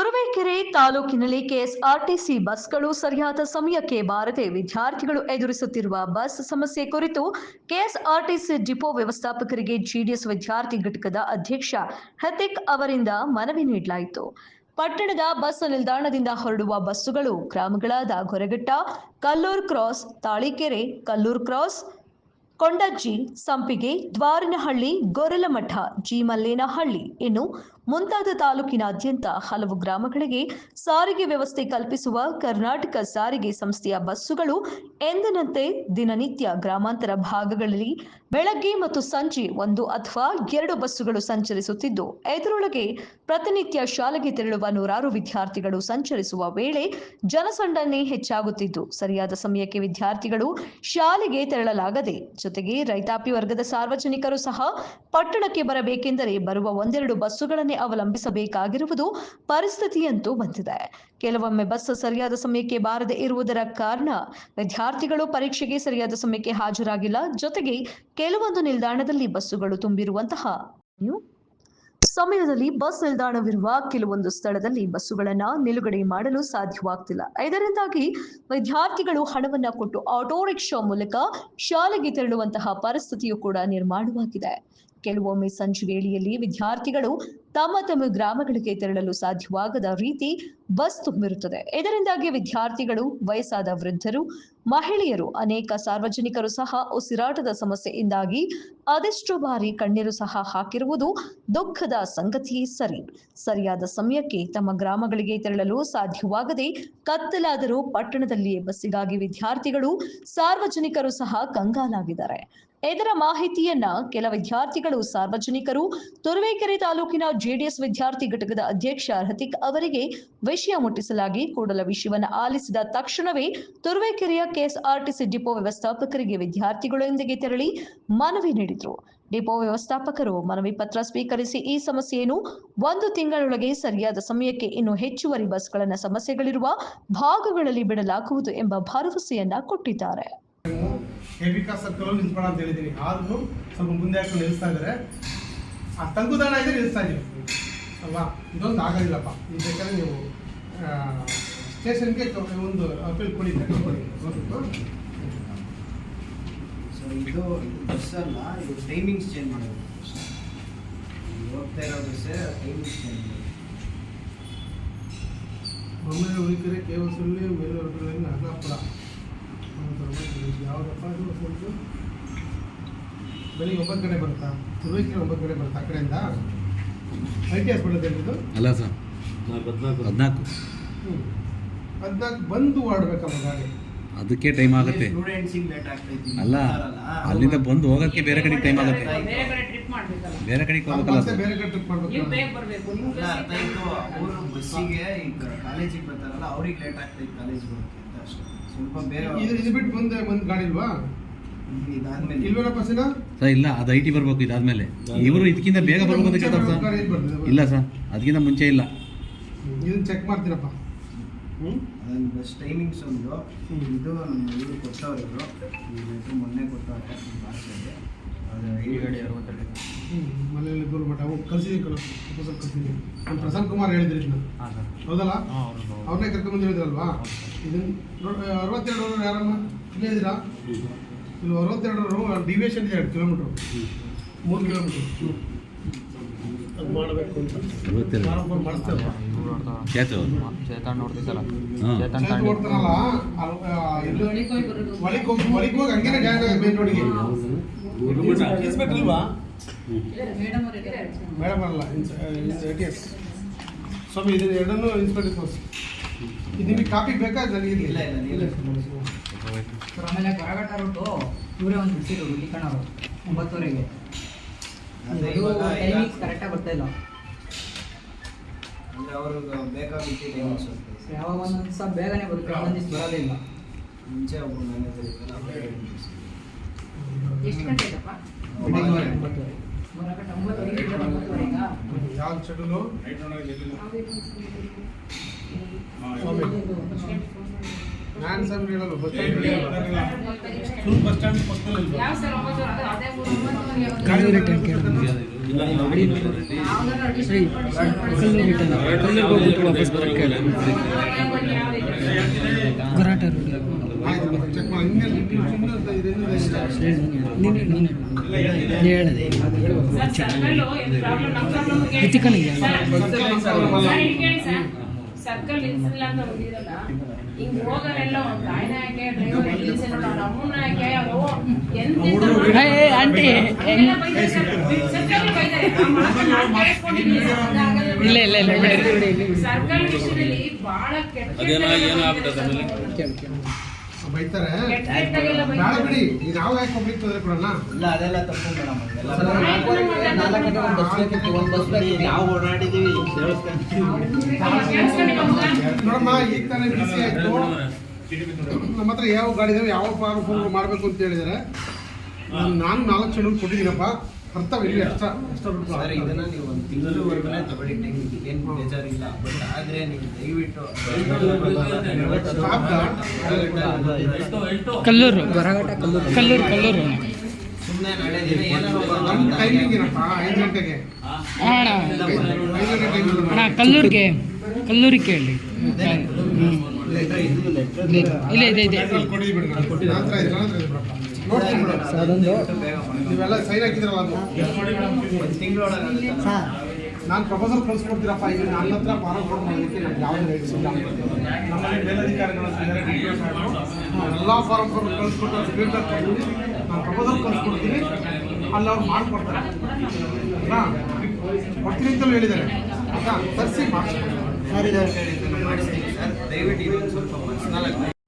ತುರುವೇಕೆರೆ ತಾಲೂಕಿನಲ್ಲಿ ಕೆಎಸ್ಆರ್ಟಿಸಿ ಬಸ್ಗಳು ಸರಿಯಾದ ಸಮಯಕ್ಕೆ ಬಾರದೆ ವಿದ್ಯಾರ್ಥಿಗಳು ಎದುರಿಸುತ್ತಿರುವ ಬಸ್ ಸಮಸ್ಯೆ ಕುರಿತು ಕೆಎಸ್ಆರ್ಟಿಸಿ ಡಿಪೋ ವ್ಯವಸ್ಥಾಪಕರಿಗೆ ಜೆಡಿಎಸ್ ವಿದ್ಯಾರ್ಥಿ ಘಟಕದ ಅಧ್ಯಕ್ಷ ಹೃತಿಕ್ ಅವರಿಂದ ಮನವಿ ನೀಡಲಾಯಿತು. ಪಟ್ಟಣದ ಬಸ್ ನಿಲ್ದಾಣದಿಂದ ಹೊರಡುವ ಬಸ್ಸುಗಳು ಗ್ರಾಮಗಳಾದ ಗೊರಘಟ್ಟ, ಕಲ್ಲೂರು ಕ್ರಾಸ್, ತಾಳಿಕೆರೆ, ಕಲ್ಲೂರು ಕ್ರಾಸ್, ಕೊಂಡಜ್ಜಿ, ಸಂಪಿಗೆ, ದ್ವಾರನಹಳ್ಳಿ, ಗೊರಲಮಠ, ಜಿ ಮಲ್ಲೇನಹಳ್ಳಿ ಇನ್ನು ಮುಂತಾದ ತಾಲೂಕಿನಾದ್ಯಂತ ಹಲವು ಗ್ರಾಮಗಳಿಗೆ ಸಾರಿಗೆ ವ್ಯವಸ್ಥೆ ಕಲ್ಪಿಸುವ ಕರ್ನಾಟಕ ಸಾರಿಗೆ ಸಂಸ್ಥೆಯ ಬಸ್ಸುಗಳು ಎಂದಿನಂತೆ ದಿನನಿತ್ಯ ಗ್ರಾಮಾಂತರ ಭಾಗಗಳಲ್ಲಿ ಬೆಳಗ್ಗೆ ಮತ್ತು ಸಂಜೆ 1 ಅಥವಾ 2 ಬಸ್ಸುಗಳು ಸಂಚರಿಸುತ್ತಿದ್ದು, ಇದರೊಳಗೆ ಪ್ರತಿನಿತ್ಯ ಶಾಲೆಗೆ ತೆರಳುವ ನೂರಾರು ವಿದ್ಯಾರ್ಥಿಗಳು ಸಂಚರಿಸುವ ವೇಳೆ ಜನಸಂದಣಿ ಹೆಚ್ಚಾಗುತ್ತಿದ್ದು, ಸರಿಯಾದ ಸಮಯಕ್ಕೆ ವಿದ್ಯಾರ್ಥಿಗಳು ಶಾಲೆಗೆ ತೆರಳಲಾಗದೆ, ಜೊತೆಗೆ ರೈತಾಪಿ ವರ್ಗದ ಸಾರ್ವಜನಿಕರು ಸಹ ಪಟ್ಟಣಕ್ಕೆ ಬರಬೇಕೆಂದರೆ ಬರುವ 1-2 ಬಸ್ಸುಗಳನ್ನೇ ಅವಲಂಬಿಸಬೇಕಾಗಿರುವುದು ಪರಿಸ್ಥಿತಿಯಂತೂ ಬಂದಿದೆ. ಕೆಲವೊಮ್ಮೆ ಬಸ್ ಸರಿಯಾದ ಸಮಯಕ್ಕೆ ಬಾರದೆ ಇರುವುದರ ಕಾರಣ ವಿದ್ಯಾರ್ಥಿಗಳು ಪರೀಕ್ಷೆಗೆ ಸರಿಯಾದ ಸಮಯಕ್ಕೆ ಹಾಜರಾಗಿಲ್ಲ. ಜೊತೆಗೆ ಕೆಲವೊಂದು ನಿಲ್ದಾಣದಲ್ಲಿ ಬಸ್ಸುಗಳು ತುಂಬಿರುವಂತಹ ಸಮಯದಲ್ಲಿ ಬಸ್ ನಿಲ್ದಾಣವಿರುವ ಕೆಲವೊಂದು ಸ್ಥಳದಲ್ಲಿ ಬಸ್ಸುಗಳನ್ನು ನಿಲುಗಡೆ ಮಾಡಲು ಸಾಧ್ಯವಾಗ್ತಿಲ್ಲ. ಇದರಿಂದಾಗಿ ವಿದ್ಯಾರ್ಥಿಗಳು ಹಣವನ್ನ ಕೊಟ್ಟು ಆಟೋ ರಿಕ್ಷಾ ಮೂಲಕ ಶಾಲೆಗೆ ತೆರಳುವಂತಹ ಪರಿಸ್ಥಿತಿಯು ಕೂಡ ನಿರ್ಮಾಣವಾಗಿದೆ. ಕೆಲವೊಮ್ಮೆ ಸಂಜೆ ವೇಳೆಯಲ್ಲಿ ವಿದ್ಯಾರ್ಥಿಗಳು ತಮ್ಮ ಗ್ರಾಮಗಳಿಗೆ ತೆರಳಲು ಸಾಧ್ಯವಾಗದ ರೀತಿ ಬಸ್ ತುಂಬಿರುತ್ತದೆ. ಇದರಿಂದಾಗಿ ವಿದ್ಯಾರ್ಥಿಗಳು, ವಯಸ್ಸಾದ ವೃದ್ಧರು, ಮಹಿಳೆಯರು, ಅನೇಕ ಸಾರ್ವಜನಿಕರು ಸಹ ಉಸಿರಾಟದ ಸಮಸ್ಯೆಯಿಂದಾಗಿ ಅದೆಷ್ಟೋ ಬಾರಿ ಕಣ್ಣೀರು ಸಹ ಹಾಕಿರುವುದು ದುಃಖದ ಸಂಗತಿಯೇ ಸರಿ. ಸರಿಯಾದ ಸಮಯಕ್ಕೆ ತಮ್ಮ ಗ್ರಾಮಗಳಿಗೆ ತೆರಳಲು ಸಾಧ್ಯವಾಗದೆ ಕತ್ತಲಾದರೂ ಪಟ್ಟಣದಲ್ಲಿಯೇ ಬಸ್ಸಿಗಾಗಿ ವಿದ್ಯಾರ್ಥಿಗಳು, ಸಾರ್ವಜನಿಕರು ಸಹ ಕಂಗಾಲಾಗಿದ್ದಾರೆ. ಇದರ ಮಾಹಿತಿಯನ್ನ ಕೆಲ ವಿದ್ಯಾರ್ಥಿಗಳು, ಸಾರ್ವಜನಿಕರು ತುರುವೇಕೆರೆ ತಾಲೂಕಿನ ಜೆಡಿಎಸ್ ವಿದ್ಯಾರ್ಥಿ ಘಟಕದ ಅಧ್ಯಕ್ಷ ಹೃತಿಕ್ ಅವರಿಗೆ ವಿಷಯ ಮುಟ್ಟಿಸಲಾಗಿ ಕೂಡಲ ವಿಷಯವನ್ನು ಆಲಿಸಿದ ತಕ್ಷಣವೇ ತುರುವೇಕೆರೆಯ ಕೆಎಸ್ಆರ್ಟಿಸಿ ಡಿಪೋ ವ್ಯವಸ್ಥಾಪಕರಿಗೆ ವಿದ್ಯಾರ್ಥಿಗಳೊಂದಿಗೆ ತೆರಳಿ ಮನವಿ ನೀಡಿದರು. ಡಿಪೋ ವ್ಯವಸ್ಥಾಪಕರು ಮನವಿ ಪತ್ರ ಸ್ವೀಕರಿಸಿ ಈ ಸಮಸ್ಯೆಯನ್ನು 1 ತಿಂಗಳೊಳಗೆ ಸರಿಯಾದ ಸಮಯಕ್ಕೆ ಇನ್ನು ಹೆಚ್ಚುವರಿ ಬಸ್ಗಳನ್ನು ಸಮಸ್ಯೆಗಳಿರುವ ಭಾಗಗಳಲ್ಲಿ ಬಿಡಲಾಗುವುದು ಎಂಬ ಭರವಸೆಯನ್ನ ಕೊಟ್ಟಿದ್ದಾರೆ. ಹೇಬಿಕಾ ಸರ್ಕಲ್ ನಿಲ್ಸ್ಬೇಡ ಅಂತ ಹೇಳಿದ್ದೀನಿ, ಆದ್ರೂ ಸ್ವಲ್ಪ ಮುಂದೆ ಹಾಕೊಂಡು ನಿಲ್ಲಿಸ್ತಾ ಇದ್ದಾರೆ. ಆ ತಂಗುದಾಣ ಇದೆ, ನಿಲ್ಲಿಸ್ತಾ ಇದ್ದೀವಿ ಅಲ್ವಾ? ಇದೊಂದು ಆಗೋದಿಲ್ಲಪ್ಪ. ಇದು ಬೇಕಾದ್ರೆ ನೀವು ಸ್ಟೇಷನ್ಗೆ ಒಂದು ಅಪೀಲ್ ಕೊಡಿ. ಸೊ ಇದು ಬಸ್ ಅಲ್ಲ, ಇದು ಟೈಮಿಂಗ್ಸ್ ಚೇಂಜ್ ಮಾಡಬೇಕು. ಹೋಗ್ತಾ ಇರೋ ಬಸ್ಸೇ ಟೈಮಿಂಗ್ಸ್ ಚೇಂಜ್ ಮಾಡಬೇಕು. ಒಮ್ಮೆ ಉಳಿಕೆರೆ ಕೇವಸಲ್ಲಿ ಮೇಲೂರಲ್ಲಿ ನಾಗಪುರ ಯಾವುದಪ್ಪ ಅದು ಸ್ವಲ್ಪ ಬೆಳಿಗ್ಗೆ 9 ಕಡೆ ಬರುತ್ತಾ? ತುರುವೇಕೆರೆ 9 ಕಡೆ ಬರುತ್ತಾ ಆ ಕಡೆಯಿಂದ? ಐ ಟಿ ಹಾಸ್ಪಿಟಲ್ ಹೇಳಿದ್ದು ಅಲ್ಲ ಸರ್, 14 ಬಂದು ಆಡ್ಬೇಕಮ್ಮ ಗಾಡಿ, ಅದಕ್ಕೆ ಟೈಮ್ ಆಗುತ್ತೆ. ಸ್ಟೂಡೆಂಟ್ಸಿಗೆ ಲೇಟ್ ಆಗ್ತೈತಿ ಅಲ್ಲ, ಅಲ್ಲಿಂದ ಬಂದು ಹೋಗೋಕ್ಕೆ ಬೇರೆ ಕಡೆಗೆ ಟೈಮ್ ಆಗುತ್ತೆ. ಬೇರೆ ಕಡೆಗೆ ಹೋಗ್ಬೇಕಲ್ಲ ಸರ್, ಬೇರೆ ಕಡೆ ಟ್ರಿಪ್ ಮಾಡಬೇಕು. ಅರ್ಥ ಆಯ್ತು. ಅವರು ಬಸ್ಸಿಗೆ ಈಗ ಕಾಲೇಜಿಗೆ ಬರ್ತಾರಲ್ಲ, ಅವ್ರಿಗೆ ಲೇಟ್ ಆಗ್ತೈತಿ ಕಾಲೇಜಿಗೆ ಬರೋಕ್ಕೆ ಅಂತ ಅಷ್ಟೇ. ಸ್ವಲ್ಪ ಬೇರೆ ಇದು ಬಿಟ್ಟು ಒಂದು ಗಾಡಿ ಇಲ್ವಾ? ಇದಾದ್ಮೇಲೆ ಇಲ್ವೇನಪ್ಪ ಸರ್? ಇಲ್ಲ, ಅದು ಐ ಟಿ ಬರ್ಬೇಕು. ಇದಾದ್ಮೇಲೆ ಇವರು ಇದಕ್ಕಿಂತ ಬೇಗ ಬರ್ಬೇಕು ಅಂತ ಕೇಳ್ತಾರೆ ಸರ್. ಇಲ್ಲ ಸರ್, ಅದಕ್ಕಿಂತ ಮುಂಚೆ ಇಲ್ಲ. ಇದನ್ನ ಚೆಕ್ ಮಾಡ್ತೀರಪ್ಪ. ಅದೊಂದು ಬಸ್ ಟೈಮಿಂಗ್ಸ್ ಒಂದು ಇದು ನಮ್ಮ ಇವರು ಕೊಟ್ಟವ್ರು, ಇವರು ಮೊನ್ನೆ ಕೊಟ್ಟವ್ರೆ ಭಾಷೆಗೆ. ಅದು 7:62 ಮನೆಯಲ್ಲಿ ದೂರಮಠ ಅವು ಕಲ್ಸಿದ್ದೀನಿ ಕಲ್ಸಿದ್ದೀನಿ. ನಮ್ಮ ಪ್ರಸನ್ನ ಕುಮಾರ್ ಹೇಳಿದ್ರಿ ಇದನ್ನ, ಹೌದಲ್ಲ? ಅವ್ರನ್ನೇ ಕರ್ಕೊಂಡ್ಬಂದು ಹೇಳಿದ್ರಲ್ವಾ? ಇದನ್ನ 62 ಯಾರಮ್ಮ ಇಲ್ಲೇ ಇದ್ದೀರಾ? ಇಲ್ಲಿ 62 ಡಿವಿಯೇಷನ್ ಇದೆ, 2 ಕಿಲೋಮೀಟ್ರು, 3 ಕಿಲೋಮೀಟ್ರು ಅದು ಮಾಡಬೇಕು ಅಂತ ಮಾಡಿಸ್ತೇವೆ. ಓಡ್ತಾನಲ್ಲ, ಒಳಗೆ ಹೋಗಿ ಹಂಗೇನೆ ಜಾಯ್ನ್ ಆಗಿ ಮೇನ್ ರೋಡಿಗೆ. ಇನ್ಸ್ಪೆಕ್ಟರ್ ಇಲ್ವಾ? ಮೇಡಮ್ ಅಲ್ಲ, ಸ್ವಾಮಿ ಇದನ್ನು ಎರಡನ್ನೂ ಇನ್ಸ್ಪೆಕ್ಟರ್ ತೋರಿಸಿ. ಇದು ನಿಮಗೆ ಕಾಪಿ ಬೇಕಾ? ನನಗೆ ಇಲ್ಲ ಇಲ್ಲ ಸರ್, ಆಮೇಲೆ ಗೊರಘಟ್ಟ ರೂಟು ಇವರೇ ಒಂದು ಬಿಡಿಸಿದ್ರು ಇಲ್ಲಿ ಕಣವರು 9:30ಗೆ. ಟೈಮಿಂಗ್ಸ್ ಕರೆಕ್ಟಾಗಿ ಬರ್ತಾ ಇಲ್ಲ. ಅಂದರೆ ಅವ್ರಿಗೆ ಬೇಕಾಗಿತ್ತು ಟೈಮಿಂಗ್ಸ್ ಯಾವಾಗ ಒಂದೊಂದು ದಿವಸ ಬೇಗನೆ ಬರುತ್ತೆ, ಒಂದೊಂದು ದಿವಸ ಬರೋದೇ ಇಲ್ಲ. ಮುಂಚೆ ಒಬ್ಬ ಮ್ಯಾನೇಜರ್ ಇದ್ದಾರೆ. ಎಷ್ಟು ಗಂಟೆ ಇದಪ್ಪ? ಗೊರಘಟ್ಟ 9:30 ಯಾವ ಶೆಡ್ಯೂಲು? ನಾನು ಸರ್ ಹೇಳಲ್ಲ, bus stand full bus stand ಪಕ್ಕದಲ್ಲಿ ಯಾವ ಸರ್? ಅದೇ 9:30 ಗಾಡಿ ಆಯ್ತು ಚೆಕ್ ಮಾಡಿ ಹೇಳಿದೆ ಸರ್ಕಲ್ ನಿಲ್ಸಿಲ್ಲ ಅಂತ ಬಂದಿರಲ್ಲ ಹಿಂಗ್ ಹೋಗೋರೆಲ್ಲ ಒಂದು ಗಾಯನ ಹಾಕಿ ಡ್ರೈವರ್ ನಿಲ್ಸಿ ನೋಡ ಅಮ್ಮನ ಹಾಕಿ ಅವರು ಆಂಟಿ ಸರ್ಕಲ್ ವಿಷಯದಲ್ಲಿ ಬಹಳ ಬೈತಾರೆ ಬೇಡ ಬಿಡಿ ಈಗ ನಾವು ಯಾಕೆ ಪಬ್ಲಿಕ್ ತೊಂದರೆ ಕೊಡೋಣ ಇಲ್ಲ ಅದೆಲ್ಲ ತಪ್ಪು ಮೇಡಮ್ ನಾವು ಓಡಾಡಿದೀವಿ ನೋಡಮ್ಮ ಈಗ ತಾನೇ ಬಿಸಿ ಆಯ್ತು ನಮ್ಮ ಹತ್ರ ಯಾವ ಗಾಡಿ ಇದಾವೆ ಯಾವ ಫೋನ್ ಮಾಡಬೇಕು ಅಂತ ಹೇಳಿದ್ದಾರೆ ನಾನು 4 ಜನ ಕೊಟ್ಟಿದ್ದೀನಪ್ಪ ಕರ್ತವ್ಯ ಇಲ್ಲಿ ಅಷ್ಟ ಸರ್ ಇದನ್ನ ನೀವು ಒಂದು ತಿಂಗಳವರೆಗೂ ತಗೊಳ್ಳಿ ಏನು ಬೇಜಾರಿಲ್ಲ ಬಟ್ ಆದ್ರೆ ನೀವು ದಯವಿಟ್ಟು ಕಲ್ಲೂರು ಕಲ್ಲೂರು ಸುಮ್ಮನೆ ನಾಳೆ ದಿನ ಏನಾದ್ರು ನಮ್ಮ ಟೈಮಿಂಗ್ ಏನಪ್ಪ 5 ಗಂಟೆಗೆ ಅಣ್ಣ 5 ಗಂಟೆ ಟೈಮ್ ಅಣ್ಣ ಕಲ್ಲೂರಿಗೆ ಕೇಳಿ ಇಲ್ಲ ಇದೆ ಕೊಟ್ಟಿದ್ದೀವಿ ಬಿಡಿ ನಂತರ ಇದೆ ನೋಡ್ತೀನಿ ಬಿಡಪ್ಪ ನೀವೆಲ್ಲ ಸೈನ್ ಹಾಕಿದ್ರಲ್ಲ ಅದು ಒಂದು ತಿಂಗಳೊಳಗೆ ನಾನು ಪ್ರಪೋಸಲ್ ಕಳಿಸ್ಕೊಡ್ತೀರಪ್ಪ ಈಗ ನನ್ನ ಹತ್ರ ಫಾರಂ ಕೊಡ್ ಮಾಡೋದಕ್ಕೆ ನಮ್ಗೆ ಯಾವುದೇ ರೈಟ್ಸ್ ಇಲ್ಲ ನಮ್ಮಲ್ಲಿ ಮೇಲಧಿಕಾರಿಗಳು ಎಲ್ಲ ಫಾರಂ ಕಳಿಸ್ಕೊಟ್ಟು ಸ್ಕ್ರೀನ್ ನಾನು ಪ್ರಪೋಸಲ್ ಕಳಿಸ್ಕೊಡ್ತೀನಿ ಅಲ್ಲಿ ಅವ್ರು ಮಾಡಿಕೊಡ್ತಾರೆ ಆಯ್ತಾ ಕೊಡ್ತೀನಿ ಅಂತಲೂ ಹೇಳಿದ್ದಾರೆ ಆಯ್ತಾ ತರಿಸಿ ಮಾಡಿಸ್ಕೊಡ್ತಾರೆ ಮಾಡಿಸ್ತೀನಿ ಸರ್ ದಯವಿಟ್ಟು ಇದೊಂದು ಸ್ವಲ್ಪ ಪರ್ಸನಲ್ ಆಗಿ